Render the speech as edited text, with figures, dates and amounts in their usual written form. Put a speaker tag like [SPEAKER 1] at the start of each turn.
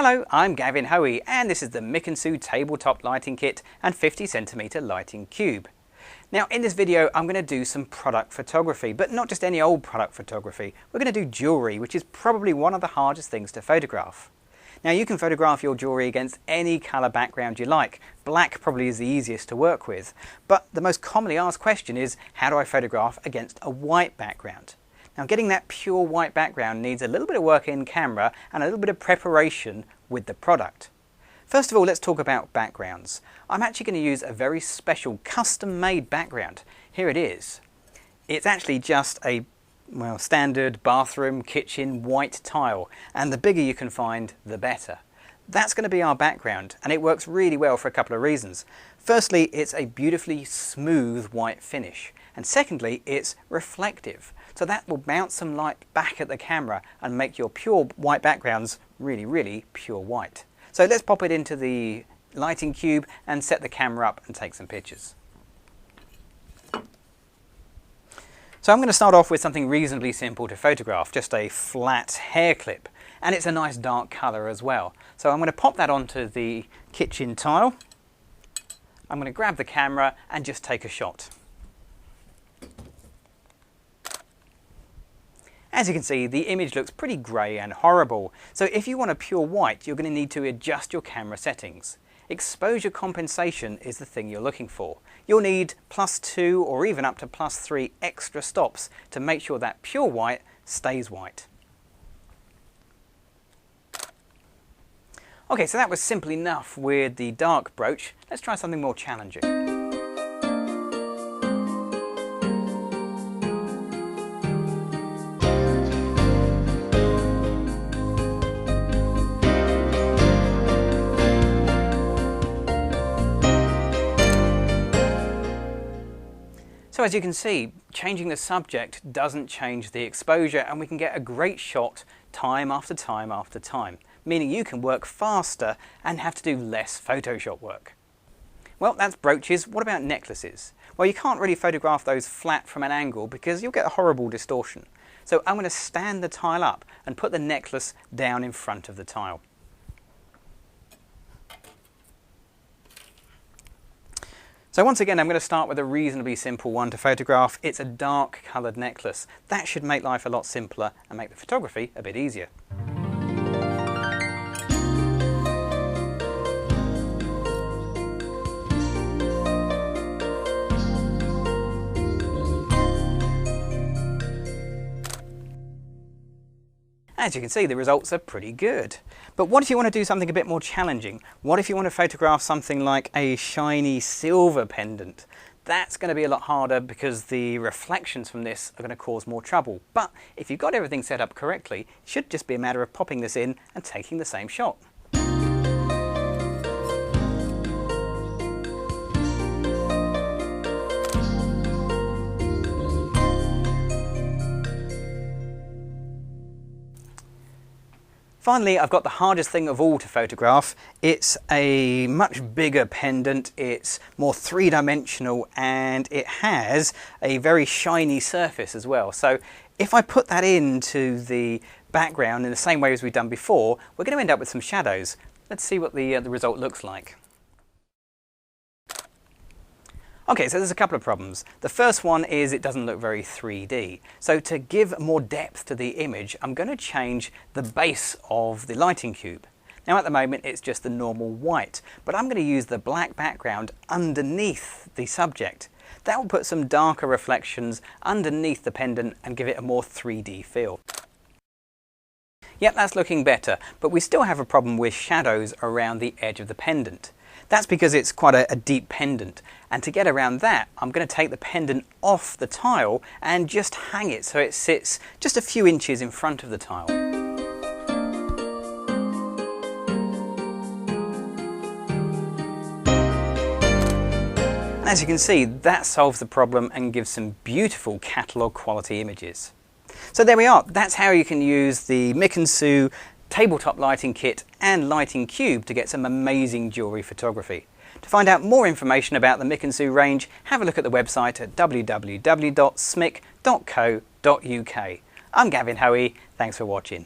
[SPEAKER 1] Hello, I'm Gavin Hoey and this is the Mick & Sue tabletop lighting kit and 50cm lighting cube. Now in this video I'm going to do some product photography, but not just any old product photography. We're going to do jewellery, which is probably one of the hardest things to photograph. Now you can photograph your jewellery against any colour background you like. Black probably is the easiest to work with, but the most commonly asked question is, how do I photograph against a white background? Now getting that pure white background needs a little bit of work in camera and a little bit of preparation with the product. First of all, let's talk about backgrounds. I'm actually going to use a very special custom-made background. Here it is. It's actually just a standard bathroom, kitchen, white tile, and the bigger you can find, the better. That's going to be our background, and it works really well for a couple of reasons. Firstly, it's a beautifully smooth white finish, and secondly, it's reflective. So that will bounce some light back at the camera and make your pure white backgrounds really, really pure white. So let's pop it into the lighting cube and set the camera up and take some pictures. So I'm going to start off with something reasonably simple to photograph, just a flat hair clip, and it's a nice dark colour as well. So I'm going to pop that onto the kitchen tile. I'm going to grab the camera and just take a shot. As you can see, the image looks pretty grey and horrible, so if you want a pure white, you're going to need to adjust your camera settings. Exposure compensation is the thing you're looking for. You'll need +2 or even up to +3 extra stops to make sure that pure white stays white. Okay, so that was simple enough with the dark brooch. Let's try something more challenging. So as you can see, changing the subject doesn't change the exposure, and we can get a great shot time after time after time, meaning you can work faster and have to do less Photoshop work. Well, that's brooches. What about necklaces? Well, you can't really photograph those flat from an angle because you'll get a horrible distortion. So I'm going to stand the tile up and put the necklace down in front of the tile. So once again, I'm going to start with a reasonably simple one to photograph. It's a dark coloured necklace. That should make life a lot simpler and make the photography a bit easier. As you can see, the results are pretty good. But what if you want to do something a bit more challenging? What if you want to photograph something like a shiny silver pendant? That's going to be a lot harder because the reflections from this are going to cause more trouble. But if you've got everything set up correctly, it should just be a matter of popping this in and taking the same shot. Finally, I've got the hardest thing of all to photograph. It's a much bigger pendant, it's more three-dimensional, and it has a very shiny surface as well. So if I put that into the background in the same way as we've done before, we're going to end up with some shadows. Let's see what the result looks like. Okay, so there's a couple of problems. The first one is it doesn't look very 3D. So to give more depth to the image, I'm going to change the base of the lighting cube. Now at the moment it's just the normal white, but I'm going to use the black background underneath the subject. That will put some darker reflections underneath the pendant and give it a more 3D feel. Yep, that's looking better, but we still have a problem with shadows around the edge of the pendant. That's because it's quite a deep pendant, and to get around that I'm going to take the pendant off the tile and just hang it so it sits just a few inches in front of the tile. And as you can see, that solves the problem and gives some beautiful catalogue quality images. So there we are, that's how you can use the Mick & Sue tabletop lighting kit and lighting cube to get some amazing jewellery photography. To find out more information about the Mick & Sue range, have a look at the website at www.smick.co.uk. I'm Gavin Hoey, thanks for watching.